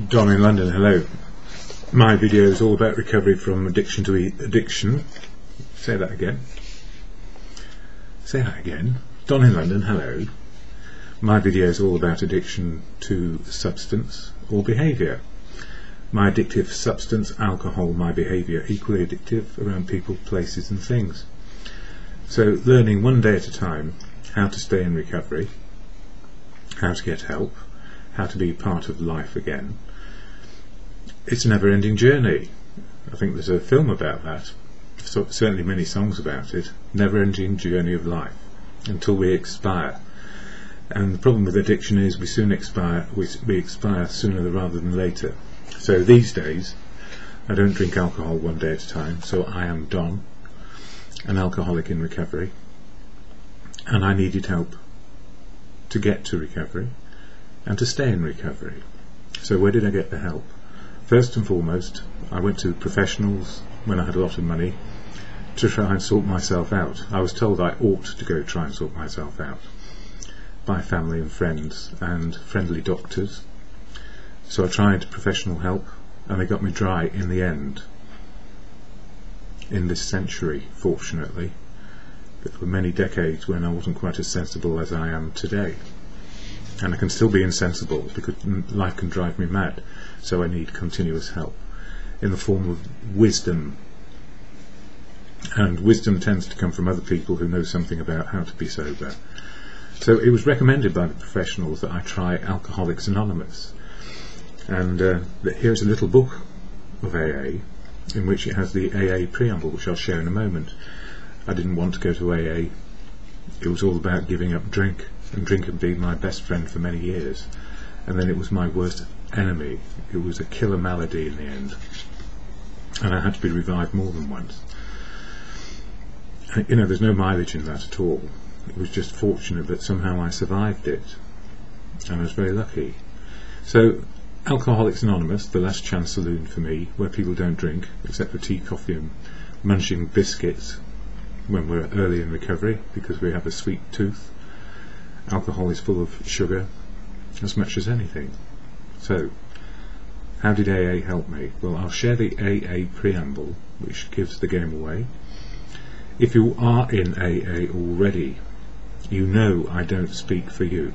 Don in London, hello. My video is all about recovery from addiction to addiction. Say that again. Say that again. Don in London, hello. My video is all about addiction to substance or behaviour. My addictive substance, alcohol, my behaviour equally addictive around people, places and things. So learning one day at a time how to stay in recovery, how to get help, how to be part of life again. It's a never-ending journey. I think there's a film about that, certainly many songs about it. Never-ending journey of life until we expire. And the problem with addiction is we soon expire. We expire sooner rather than later. So these days I don't drink alcohol one day at a time, so I am Don, an alcoholic in recovery, and I needed help to get to recovery and to stay in recovery. So where did I get the help? First and foremost, I went to professionals when I had a lot of money to try and sort myself out. I was told I ought to go try and sort myself out by family and friends and friendly doctors. So I tried professional help and they got me dry in the end. In this century, fortunately, but for many decades when I wasn't quite as sensible as I am today. And I can still be insensible because life can drive me mad, so I need continuous help in the form of wisdom. And wisdom tends to come from other people who know something about how to be sober. So it was recommended by the professionals that I try Alcoholics Anonymous. And here's a little book of AA in which it has the AA preamble, which I'll share in a moment. I didn't want to go to AA. It was all about giving up drink, and drink had been my best friend for many years, and then it was my worst enemy. It was a killer malady in the end, and I had to be revived more than once. You know, there's no mileage in that at all. It was just fortunate that somehow I survived it, and I was very lucky. So Alcoholics Anonymous, the last chance saloon for me, where people don't drink except for tea, coffee and munching biscuits when we're early in recovery because we have a sweet tooth. Alcohol is full of sugar as much as anything. So how did AA help me? Well, I'll share the AA preamble, which gives the game away. If you are in AA already, you know I don't speak for you.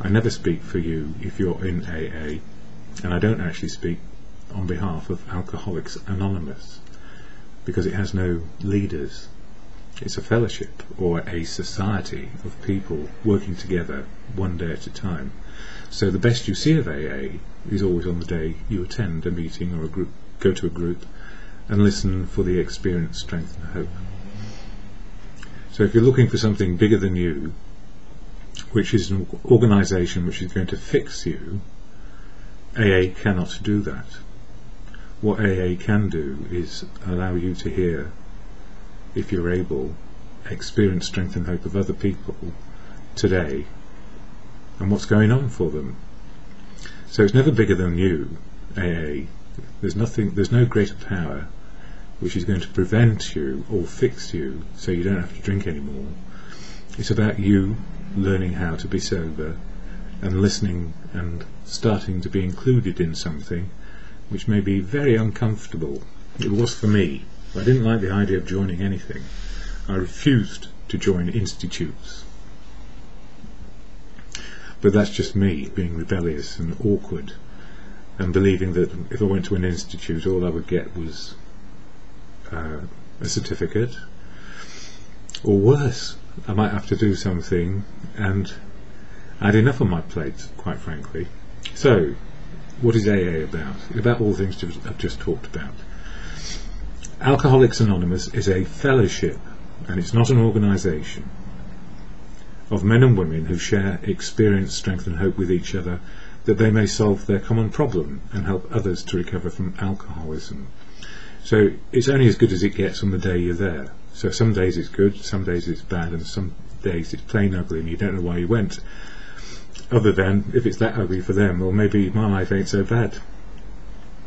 I never speak for you if you're in AA, and I don't actually speak on behalf of Alcoholics Anonymous because it has no leaders. It's a fellowship or a society of people working together one day at a time. So the best you see of AA is always on the day you attend a meeting or a group, go to a group and listen for the experience, strength and hope. So if you're looking for something bigger than you, which is an organisation which is going to fix you, AA cannot do that. What AA can do is allow you to hear, if you're able, experience, strength and hope of other people today and what's going on for them. So it's never bigger than you, AA. There's no greater power which is going to prevent you or fix you so you don't have to drink anymore. It's about you learning how to be sober and listening and starting to be included in something which may be very uncomfortable. It was for me. I didn't like the idea of joining anything. I refused to join institutes. But that's just me being rebellious and awkward and believing that if I went to an institute all I would get was a certificate, or worse, I might have to do something, and I had enough on my plate, quite frankly. So what is AA about? It's about all things I've just talked about. Alcoholics Anonymous is a fellowship, and it's not an organisation, of men and women who share experience, strength and hope with each other that they may solve their common problem and help others to recover from alcoholism. So it's only as good as it gets on the day you're there. So some days it's good, some days it's bad, and some days it's plain ugly and you don't know why you went. Other than, if it's that ugly for them, well maybe my life ain't so bad.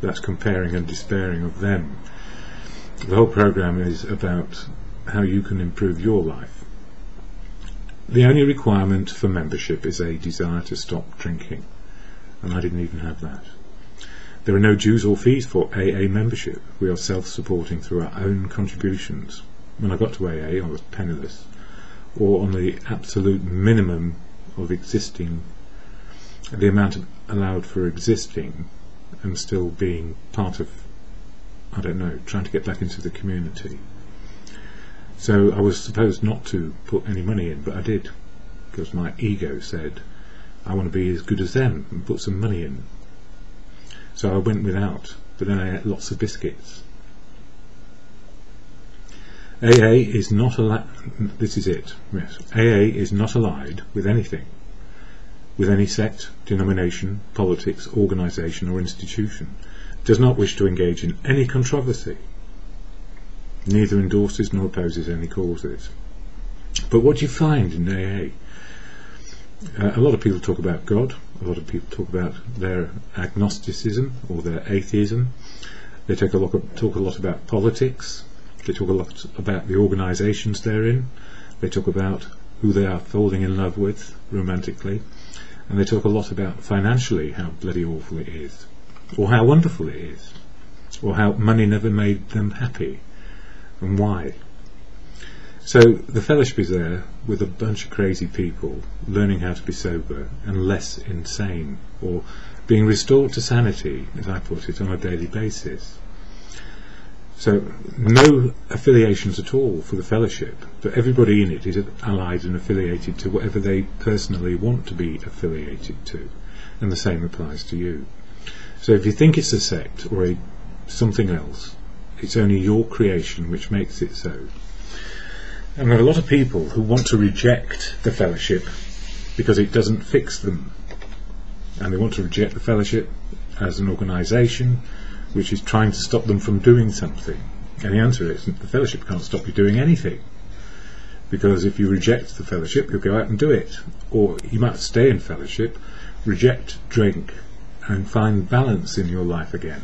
That's comparing and despairing of them. The whole program is about how you can improve your life. The only requirement for membership is a desire to stop drinking. and I didn't even have that. There are no dues or fees for AA membership. We are self-supporting through our own contributions. When I got to AA, I was penniless, or on the absolute minimum of existing, the amount allowed for existing, and still being part of, I don't know, trying to get back into the community. So I was supposed not to put any money in, but I did, because my ego said, I want to be as good as them and put some money in. So I went without, but then I ate lots of biscuits. AA is not this is it, yes. AA is not allied with anything, with any sect, denomination, politics, organisation or institution. Does not wish to engage in any controversy. Neither endorses nor opposes any causes. But what do you find in AA? A lot of people talk about God, a lot of people talk about their agnosticism or their atheism. They talk a lot about politics. They talk a lot about the organisations they're in. They talk about who they are falling in love with romantically. And they talk a lot about financially how bloody awful it is, or how wonderful it is, or how money never made them happy, and why. So the fellowship is there with a bunch of crazy people learning how to be sober and less insane, or being restored to sanity, as I put it, on a daily basis. So no affiliations at all for the fellowship, but everybody in it is allied and affiliated to whatever they personally want to be affiliated to, and the same applies to you. So if you think it's a sect or something else, it's only your creation which makes it so. And there are a lot of people who want to reject the fellowship because it doesn't fix them, and they want to reject the fellowship as an organisation which is trying to stop them from doing something. And the answer is, the fellowship can't stop you doing anything, because if you reject the fellowship, you'll go out and do it. Or you might stay in fellowship, reject drink, and find balance in your life again.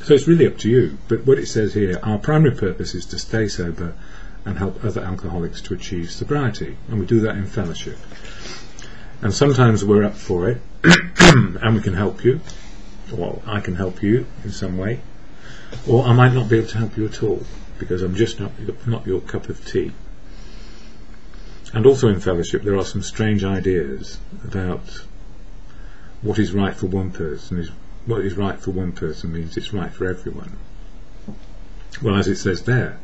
So it's really up to you. But what it says here, our primary purpose is to stay sober and help other alcoholics to achieve sobriety, and we do that in fellowship. And sometimes we're up for it, and we can help you. Well, I can help you in some way, or I might not be able to help you at all because I'm just not your cup of tea. And also in fellowship there are some strange ideas about what is right for one person. What is right for one person means it's right for everyone. Well, as it says there,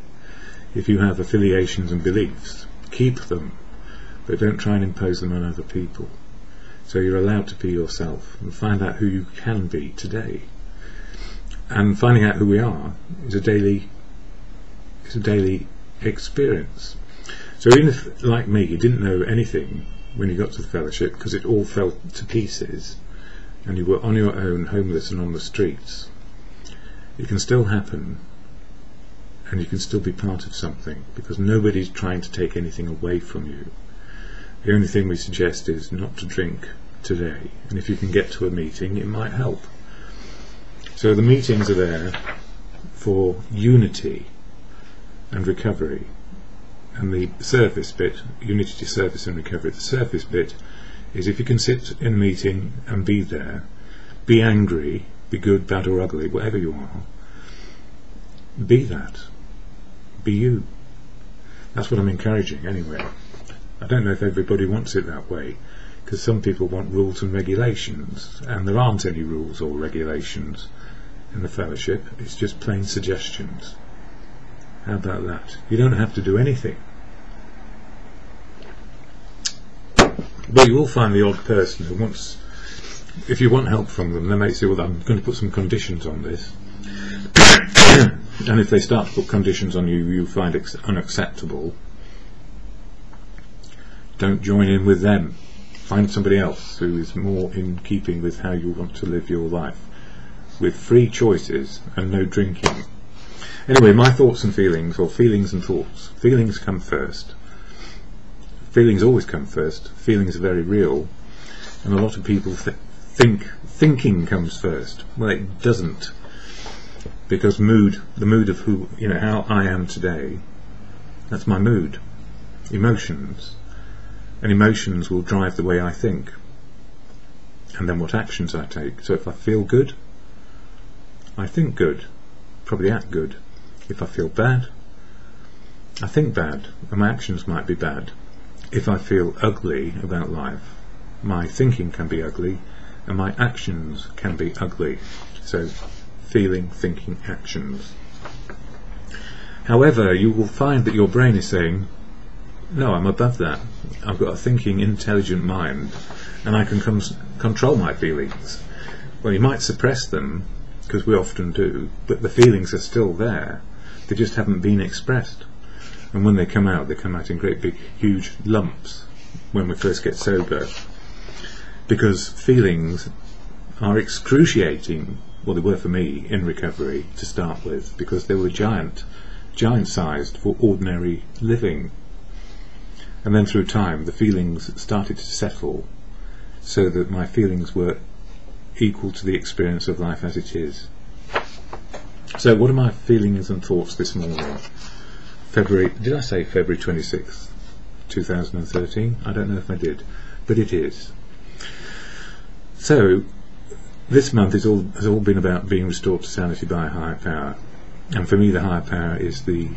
if you have affiliations and beliefs, keep them, but don't try and impose them on other people. So you're allowed to be yourself and find out who you can be today. And finding out who we are is a daily experience. So even if, like me, you didn't know anything when you got to the fellowship because it all fell to pieces and you were on your own, homeless and on the streets, it can still happen, and you can still be part of something, because nobody's trying to take anything away from you. The only thing we suggest is not to drink today, and if you can get to a meeting it might help. So the meetings are there for unity and recovery, and the service bit, unity, service and recovery, the service bit is if you can sit in a meeting and be there, be angry, be good, bad or ugly, whatever you are, be that, be you. That's what I'm encouraging anyway. I don't know if everybody wants it that way, because some people want rules and regulations, and there aren't any rules or regulations in the fellowship. It's just plain suggestions. How about that? You don't have to do anything. But you will find the odd person who wants, if you want help from them, they may say, well, I'm going to put some conditions on this. And if they start to put conditions on you you find unacceptable, don't join in with them. Find somebody else who is more in keeping with how you want to live your life, with free choices and no drinking. Anyway, my thoughts and feelings, or feelings and thoughts. Feelings come first. Feelings always come first. Feelings are very real, and a lot of people think thinking comes first. Well, it doesn't, because the mood of who, how I am today, that's my mood. Emotions. And emotions will drive the way I think. and then what actions I take. So if I feel good, I think good, probably act good. If I feel bad, I think bad, and my actions might be bad. If I feel ugly about life, my thinking can be ugly, and my actions can be ugly. So feeling, thinking, actions. However, you will find that your brain is saying, no, I'm above that. I've got a thinking, intelligent mind, and I can control my feelings. Well, you might suppress them, because we often do, but the feelings are still there. They just haven't been expressed. And when they come out in great big huge lumps when we first get sober, because feelings are excruciating. Well, they were for me in recovery to start with, because they were giant-sized for ordinary living. And then through time the feelings started to settle so that my feelings were equal to the experience of life as it is. So what are my feelings and thoughts this morning? Did I say February 26th, 2013? I don't know if I did, but it is. So this month has all been about being restored to sanity by a higher power, and for me the higher power is the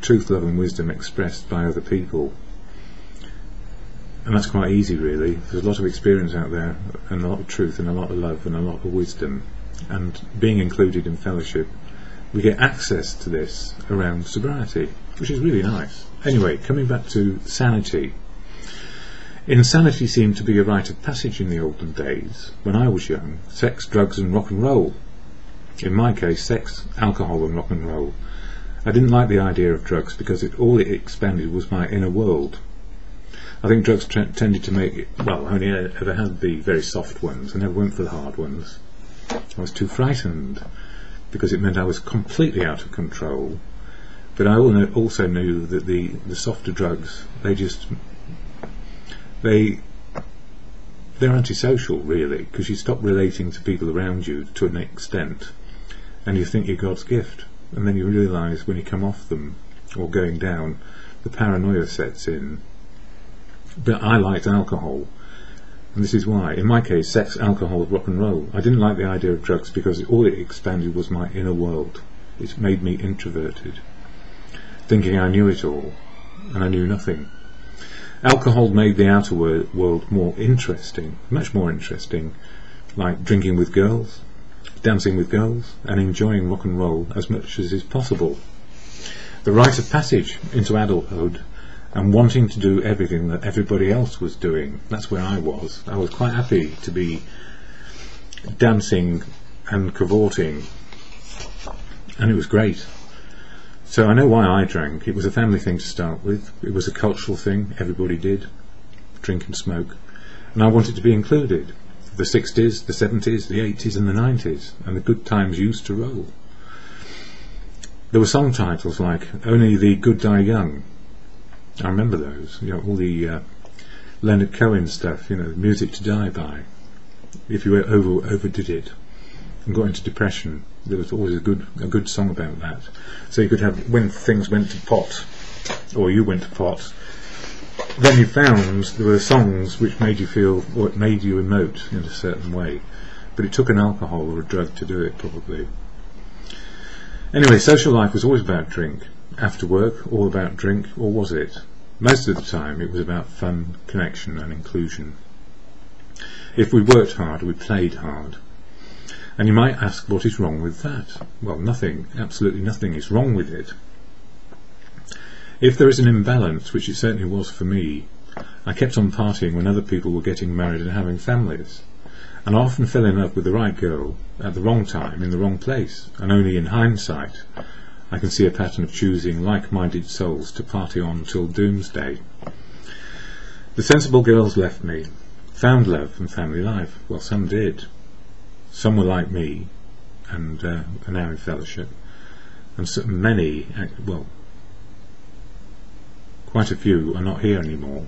truth, love and wisdom expressed by other people, and that's quite easy really. There's a lot of experience out there, and a lot of truth and a lot of love and a lot of wisdom, and being included in fellowship we get access to this around sobriety, which is really nice. Anyway, coming back to sanity. Insanity seemed to be a rite of passage in the olden days. When I was young, sex, drugs and rock and roll. In my case, sex, alcohol and rock and roll. I didn't like the idea of drugs because all it expanded was my inner world. I think drugs tended to make it, well, I only ever had the very soft ones. I never went for the hard ones. I was too frightened because it meant I was completely out of control. But I also knew that the softer drugs, they're antisocial really, because you stop relating to people around you to an extent and you think you're God's gift, and then you realise when you come off them or going down, the paranoia sets in. But I liked alcohol, and this is why. In my case, sex, alcohol, rock and roll. I didn't like the idea of drugs because all it expanded was my inner world. It made me introverted, thinking I knew it all, and I knew nothing. Alcohol made the outer world more interesting, much more interesting, like drinking with girls, dancing with girls, and enjoying rock and roll as much as is possible. The rite of passage into adulthood and wanting to do everything that everybody else was doing. That's where I was. I was quite happy to be dancing and cavorting, and it was great. So I know why I drank. It was a family thing to start with. It was a cultural thing. Everybody did drink and smoke, and I wanted to be included. The 60s, the 70s, the 80s and the 90s, and the good times used to roll. There were song titles like Only the Good Die Young. I remember those, all the Leonard Cohen stuff, music to die by. If you overdid it and got into depression, there was always a good song about that. So you could have when things went to pot, or you went to pot, then you found there were songs which made you feel, or it made you emote in a certain way. But it took an alcohol or a drug to do it, probably. Anyway, social life was always about drink. After work, all about drink, or was it? Most of the time it was about fun, connection and inclusion. If we worked hard, we played hard. And you might ask, what is wrong with that? Well, nothing, absolutely nothing is wrong with it. If there is an imbalance, which it certainly was for me, I kept on partying when other people were getting married and having families. And I often fell in love with the right girl at the wrong time, in the wrong place, and only in hindsight I can see a pattern of choosing like-minded souls to party on till doomsday. The sensible girls left me, found love and family life. Well, some did. Some were like me and are now in fellowship, and so many, well, quite a few are not here anymore.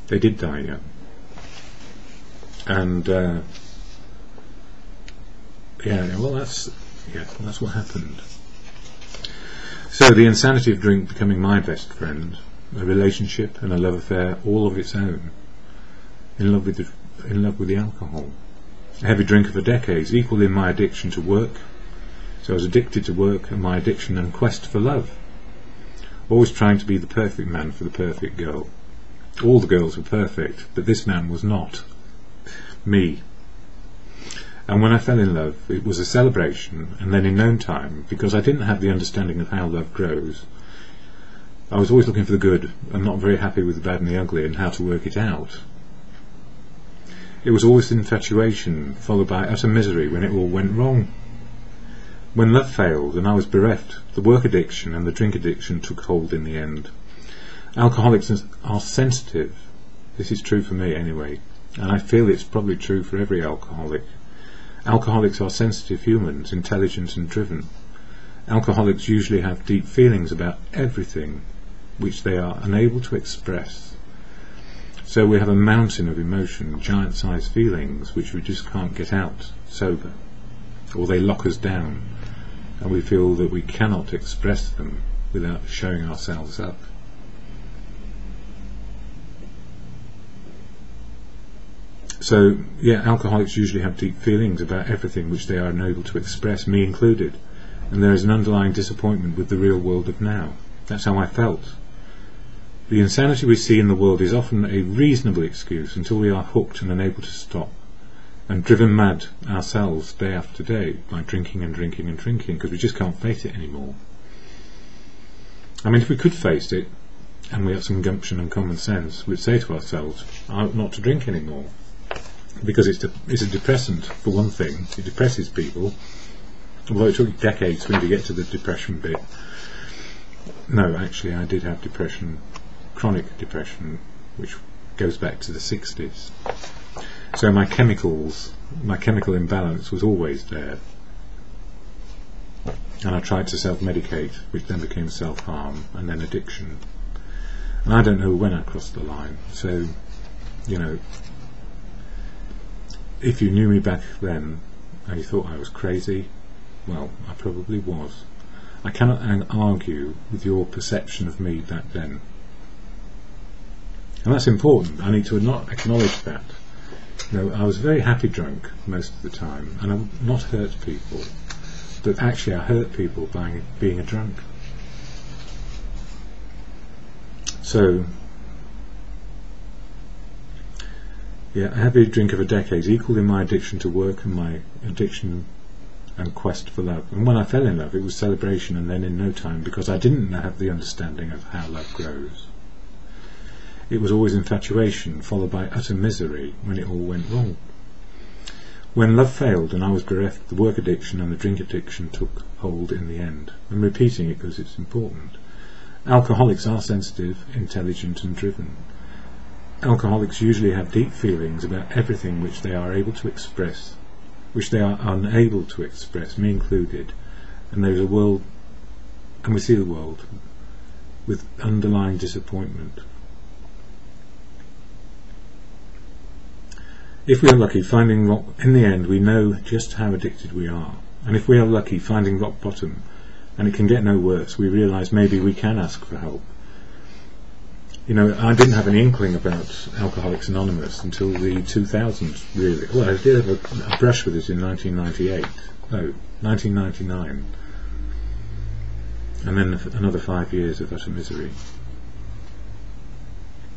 They did die young, and that's what happened. So the insanity of drink becoming my best friend, a relationship and a love affair all of its own, in love with in love with the alcohol. A heavy drinker for decades, equal in my addiction to work. So I was addicted to work and my addiction and quest for love. Always trying to be the perfect man for the perfect girl. All the girls were perfect, but this man was not. Me. And when I fell in love, it was a celebration, and then in no time, because I didn't have the understanding of how love grows, I was always looking for the good and not very happy with the bad and the ugly and how to work it out. It was always infatuation, followed by utter misery when it all went wrong. When love failed and I was bereft, the work addiction and the drink addiction took hold in the end. Alcoholics are sensitive. This is true for me anyway, and I feel it's probably true for every alcoholic. Alcoholics are sensitive humans, intelligent and driven. Alcoholics usually have deep feelings about everything which they are unable to express. So we have a mountain of emotion, giant-sized feelings which we just can't get out sober, or they lock us down and we feel that we cannot express them without showing ourselves up. So, yeah, alcoholics usually have deep feelings about everything which they are unable to express, me included, and there is an underlying disappointment with the real world of now. That's how I felt. The insanity we see in the world is often a reasonable excuse until we are hooked and unable to stop, and driven mad ourselves day after day by drinking and drinking and drinking, because we just can't face it anymore. I mean, if we could face it, and we have some gumption and common sense, we'd say to ourselves, I ought not to drink anymore. Because it's a depressant, for one thing. It depresses people, although it took decades for me to get to the depression bit. No, actually I did have depression, chronic depression, which goes back to the 60s. So my chemical imbalance was always there, and I tried to self-medicate, which then became self-harm and then addiction, and I don't know when I crossed the line. So, you know, if you knew me back then and you thought I was crazy, well, I probably was. I cannot argue with your perception of me back then. And that's important. I need to not acknowledge that. You know, I was a very happy drunk most of the time, and I would not hurt people. But actually I hurt people by being a drunk. So, yeah, a heavy drinker for decades, equal in my addiction to work and my addiction and quest for love. And when I fell in love, it was celebration, and then in no time, because I didn't have the understanding of how love grows. It was always infatuation, followed by utter misery when it all went wrong. When love failed and I was bereft, the work addiction and the drink addiction took hold in the end. I'm repeating it because it's important. Alcoholics are sensitive, intelligent and driven. Alcoholics usually have deep feelings about everything which they are able to express, which they are unable to express, me included, and there's a world, and we see the world with underlying disappointment. If we are lucky, finding rock, in the end we know just how addicted we are, and if we are lucky, finding rock bottom, and it can get no worse, we realise maybe we can ask for help. You know, I didn't have any inkling about Alcoholics Anonymous until the 2000s, really. Well, I did have a brush with it in 1999. And then another 5 years of utter misery.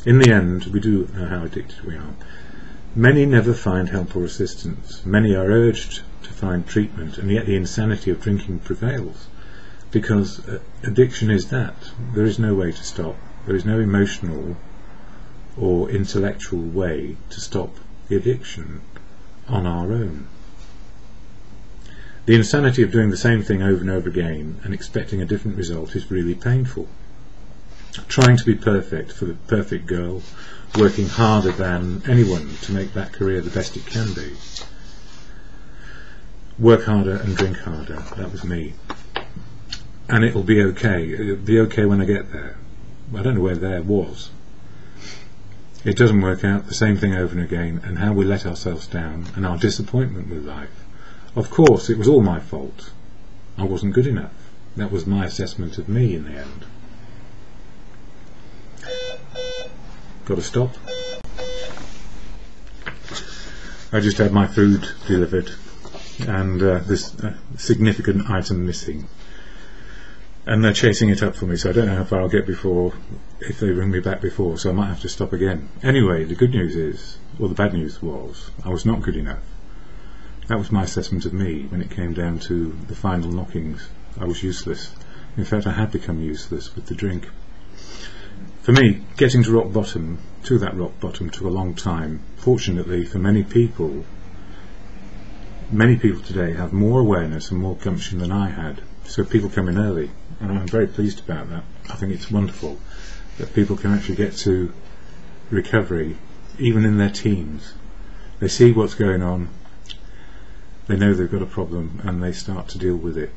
In the end, we do know how addicted we are. Many never find help or assistance. Many are urged to find treatment, and yet the insanity of drinking prevails. Because addiction is that. There is no way to stop. There is no emotional or intellectual way to stop the addiction on our own. The insanity of doing the same thing over and over again and expecting a different result is really painful. Trying to be perfect for the perfect girl, working harder than anyone to make that career the best it can be. Work harder and drink harder. That was me. And it'll be okay. It'll be okay when I get there. I don't know where there was. It doesn't work out, the same thing over and again, and how we let ourselves down and our disappointment with life. Of course, it was all my fault. I wasn't good enough. That was my assessment of me in the end. Got to stop. I just had my food delivered, and there's a significant item missing, and they're chasing it up for me, so I don't know how far I'll get before, if they ring me back before, so I might have to stop again. Anyway, the good news is, or the bad news was, I was not good enough. That was my assessment of me when it came down to the final knockings. I was useless. In fact, I had become useless with the drink. For me, getting to that rock bottom took a long time. Fortunately for many people today have more awareness and more gumption than I had, so people come in early, and I'm very pleased about that. I think it's wonderful that people can actually get to recovery even in their teens. They see what's going on, they know they've got a problem, and they start to deal with it.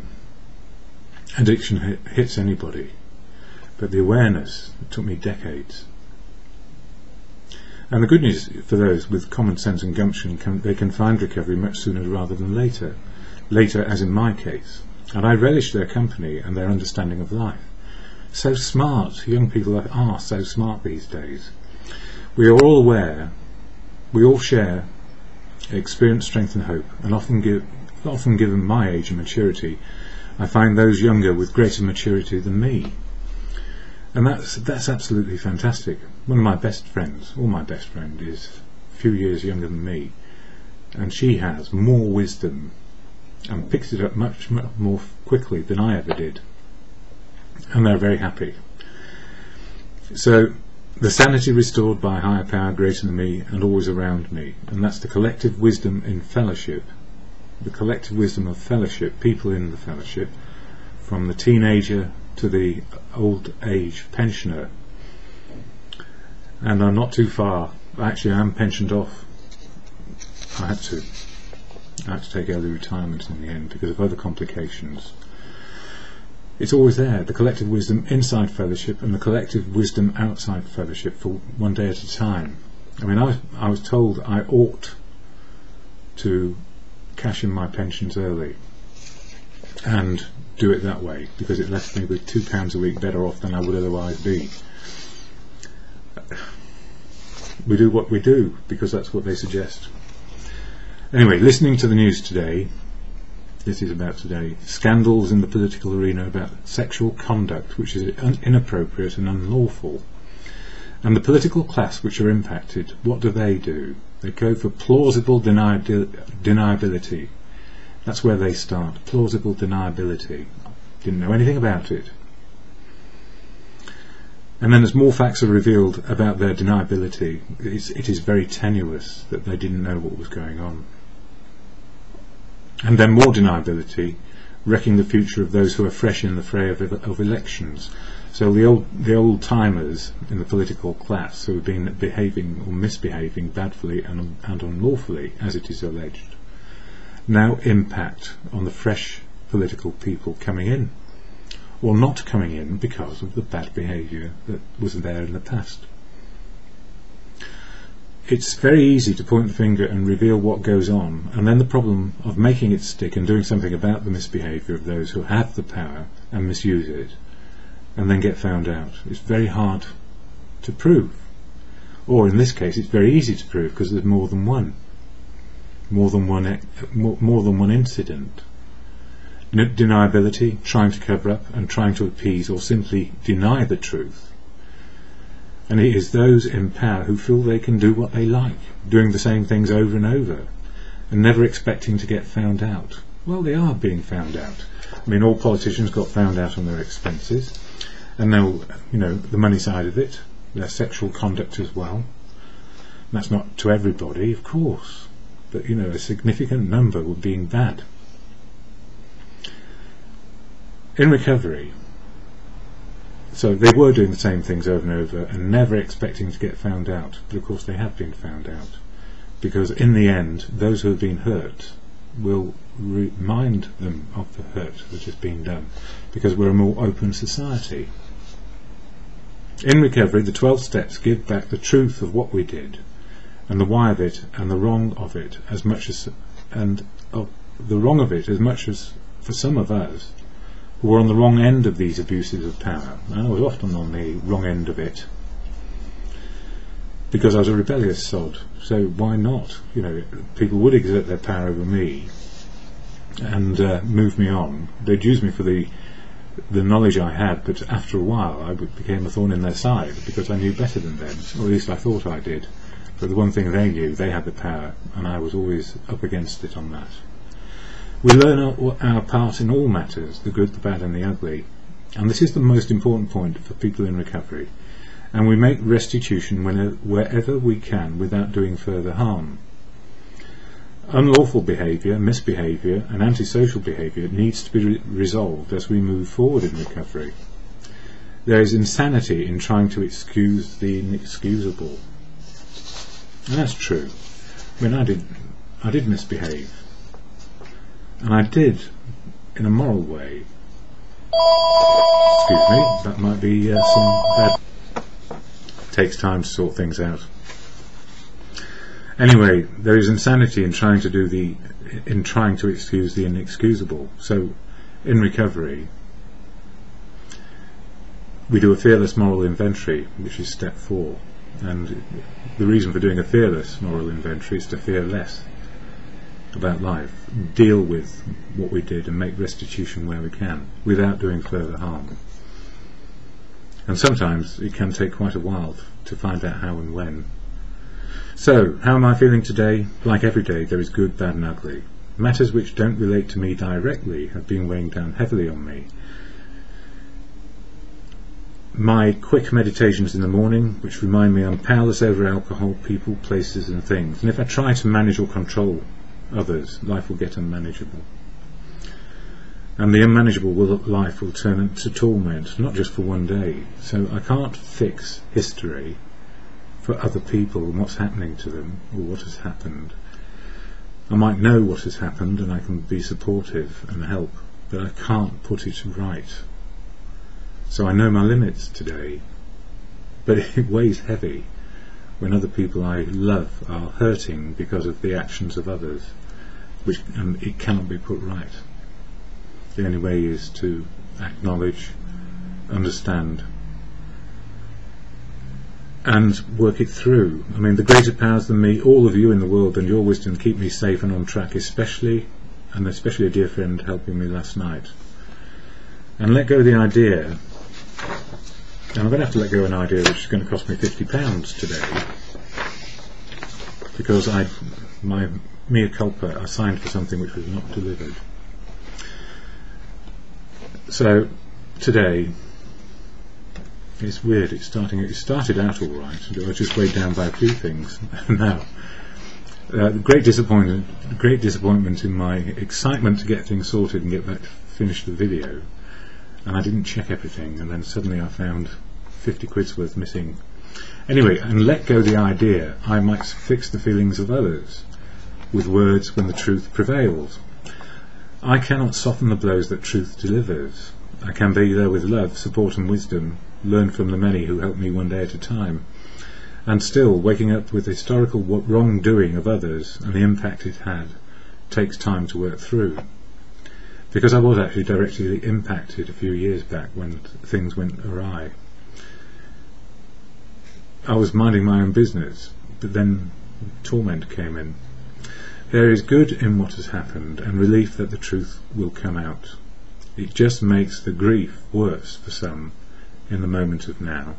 Addiction hits anybody, but the awareness, it took me decades. And the good news for those with common sense and gumption, they can find recovery much sooner rather than later. Later, as in my case. And I relish their company and their understanding of life. So smart. Young people are so smart these days. We are all aware, we all share experience, strength and hope, and often given my age and maturity, I find those younger with greater maturity than me. And that's absolutely fantastic. One of my best friends, or my best friend, is a few years younger than me, and she has more wisdom and picks it up much more quickly than I ever did, and they're very happy. So the sanity restored by a higher power greater than me and always around me, and that's the collective wisdom in fellowship, the collective wisdom of fellowship, people in the fellowship, from the teenager to the old age pensioner. And I'm not too far. Actually, I'm pensioned off. I had to take early retirement in the end because of other complications. It's always there, the collective wisdom inside fellowship and the collective wisdom outside fellowship, for one day at a time. I mean, I was told I ought to cash in my pensions early and do it that way because it left me with £2 a week better off than I would otherwise be. We do what we do because that's what they suggest. Anyway, listening to the news today, this is about today, scandals in the political arena about sexual conduct which is inappropriate and unlawful, and the political class which are impacted, what do? They go for plausible deniability. That's where they start, plausible deniability. Didn't know anything about it. And then as more facts are revealed about their deniability, it is very tenuous that they didn't know what was going on. And then more deniability, wrecking the future of those who are fresh in the fray of elections. So the old timers in the political class who have been behaving or misbehaving badly and unlawfully, as it is alleged, now impact on the fresh political people coming in, or not coming in because of the bad behaviour that was there in the past. It's very easy to point the finger and reveal what goes on, and then the problem of making it stick and doing something about the misbehaviour of those who have the power and misuse it, and then get found out. It's very hard to prove, or in this case it's very easy to prove because there's more than one incident. Deniability, trying to cover up and trying to appease or simply deny the truth. And it is those in power who feel they can do what they like, doing the same things over and over, and never expecting to get found out. Well, they are being found out. I mean, all politicians got found out on their expenses, and now, the money side of it, their sexual conduct as well. And that's not to everybody, of course, but a significant number were being bad. In recovery, so they were doing the same things over and over and never expecting to get found out, but of course they have been found out, because in the end those who have been hurt will remind them of the hurt that has been done, because we're a more open society. In recovery, the 12 steps give back the truth of what we did and the why of it and the wrong of it as much as for some of us who were on the wrong end of these abuses of power. And I was often on the wrong end of it. because I was a rebellious sod. So why not? You know, people would exert their power over me and move me on. They'd use me for the knowledge I had, but after a while I became a thorn in their side because I knew better than them, or at least I thought I did. But the one thing they knew, they had the power, and I was always up against it on that. We learn our part in all matters, the good, the bad and the ugly, and this is the most important point for people in recovery, and we make restitution wherever we can without doing further harm. Unlawful behaviour, misbehaviour and antisocial behaviour needs to be resolved as we move forward in recovery. There is insanity in trying to excuse the inexcusable. And that's true. I mean, I did misbehave. And I did in a moral way. Excuse me, that might be some bad. Takes time to sort things out. Anyway, there is insanity in trying to excuse the inexcusable. So, in recovery, we do a fearless moral inventory, which is step 4. And the reason for doing a fearless moral inventory is to fear less about life, deal with what we did and make restitution where we can, without doing further harm. And sometimes it can take quite a while to find out how and when. So, how am I feeling today? Like every day, there is good, bad and ugly. Matters which don't relate to me directly have been weighing down heavily on me. My quick meditations in the morning, which remind me I'm powerless over alcohol, people, places and things. And if I try to manage or control others, life will get unmanageable. And the unmanageable life will turn into torment, not just for one day. So I can't fix history for other people and what's happening to them, or what has happened. I might know what has happened and I can be supportive and help, but I can't put it right. So I know my limits today, but it weighs heavy when other people I love are hurting because of the actions of others, which it cannot be put right. The only way is to acknowledge, understand, and work it through. I mean, the greater powers than me, all of you in the world, and your wisdom keep me safe and on track, especially a dear friend helping me last night. And let go of the idea, and I'm going to have to let go of an idea which is going to cost me £50 today, because my mea culpa, I signed for something which was not delivered. So today, it's weird. It started out all right. I was just weighed down by a few things. Now, great disappointment in my excitement to get things sorted and get back to finish the video, and I didn't check everything, and then suddenly I found 50 quid's worth missing. Anyway, and let go the idea I might fix the feelings of others with words when the truth prevails. I cannot soften the blows that truth delivers. I can be there with love, support and wisdom, learn from the many who help me one day at a time, and still waking up with the historical wrongdoing of others and the impact it had takes time to work through. Because I was actually directly impacted a few years back when things went awry. I was minding my own business, but then torment came in. There is good in what has happened and relief that the truth will come out. It just makes the grief worse for some in the moment of now,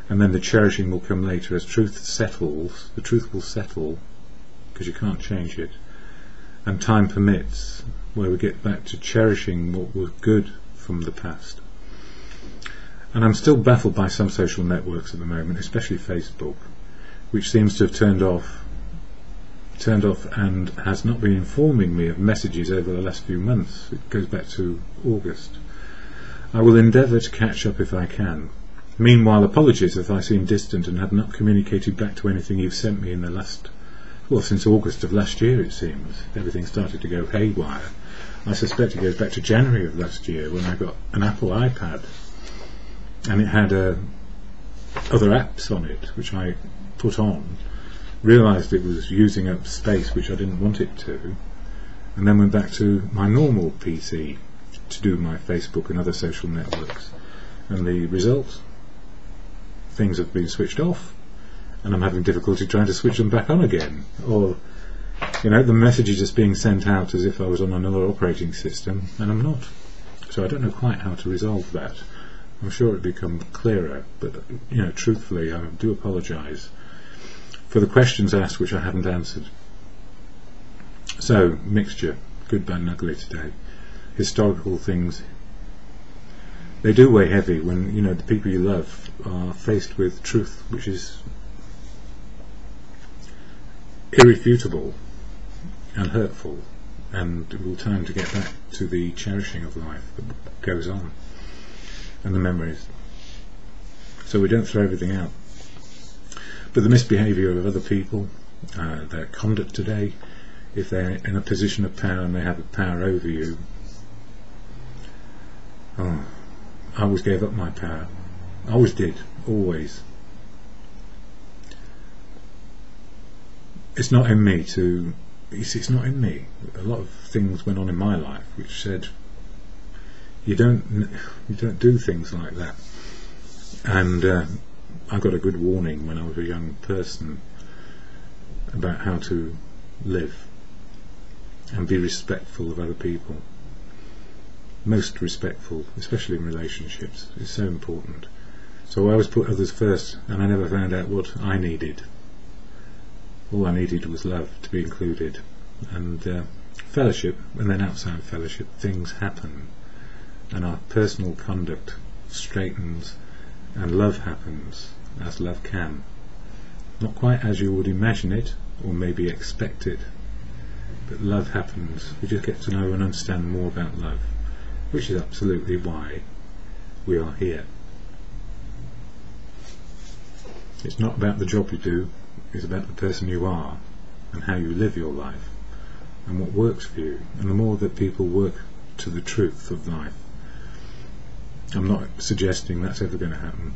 and then the cherishing will come later. As truth settles, the truth will settle, because you can't change it, and time permits, where we get back to cherishing what was good from the past. And I'm still baffled by some social networks at the moment, especially Facebook, which seems to have turned off and has not been informing me of messages over the last few months. It goes back to August. I will endeavour to catch up if I can. Meanwhile, apologies if I seem distant and have not communicated back to anything you've sent me in the last, well, since August of last year it seems. Everything started to go haywire. I suspect it goes back to January of last year when I got an Apple iPad, and it had other apps on it which I put on, realised it was using up space which I didn't want it to, and then went back to my normal PC to do my Facebook and other social networks. And the result? Things have been switched off and I'm having difficulty trying to switch them back on again, or the message is just being sent out as if I was on another operating system, and I'm not. So I don't know quite how to resolve that. I'm sure it'll become clearer, but truthfully, I do apologise for the questions asked which I haven't answered. So, mixture, good, bad and ugly today. Historical things, they do weigh heavy when the people you love are faced with truth which is irrefutable and hurtful, and it will time to get back to the cherishing of life that goes on and the memories. So we don't throw everything out, but the misbehaviour of other people, their conduct today, if they're in a position of power and they have power over you. I always gave up my power. I always did, always. It's not in me to. It's not in me. A lot of things went on in my life which said you don't do things like that. And I got a good warning when I was a young person about how to live and be respectful of other people. Most respectful, especially in relationships, is so important. So I always put others first, and I never found out what I needed. All I needed was love, to be included, and fellowship. And then outside fellowship things happen, and our personal conduct straightens, and love happens as love can. Not quite as you would imagine it or maybe expect it, but love happens. We just get to know and understand more about love, which is absolutely why we are here. It's not about the job you do, it's about the person you are and how you live your life and what works for you. And the more that people work to the truth of life, I'm not suggesting that's ever going to happen,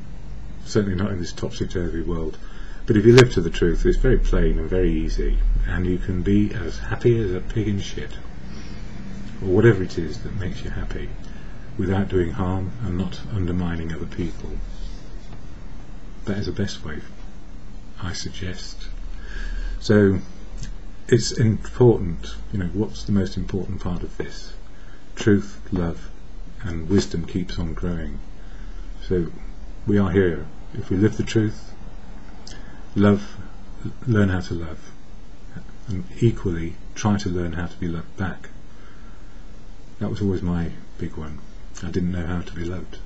certainly not in this topsy-turvy world, but if you live to the truth, it's very plain and very easy, and you can be as happy as a pig in shit, or whatever it is that makes you happy, without doing harm and not undermining other people. That is the best way, I suggest. So it's important, what's the most important part of this? Truth, love, and wisdom keeps on growing. So we are here. If we live the truth, love, learn how to love, and equally try to learn how to be loved back. That was always my big one. I didn't know how to be loved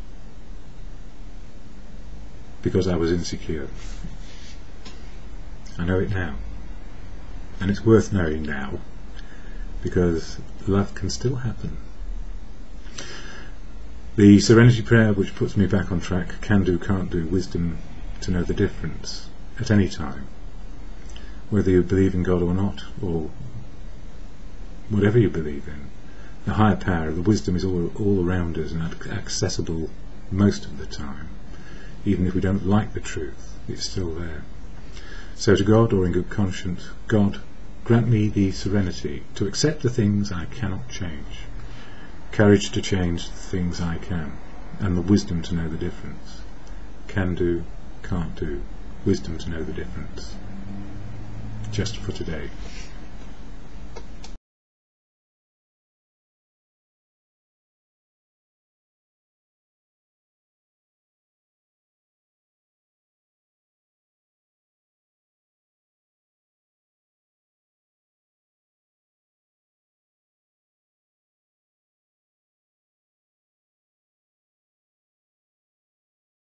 because I was insecure. I know it now, and it's worth knowing now, because love can still happen. The Serenity Prayer, which puts me back on track, can do, can't do, wisdom to know the difference at any time, whether you believe in God or not, or whatever you believe in. The higher power, the wisdom, is all around us and accessible most of the time. Even if we don't like the truth, it's still there. So to God, or in good conscience, God, grant me the serenity to accept the things I cannot change, courage to change the things I can, and the wisdom to know the difference. Can do, can't do, wisdom to know the difference. Just for today.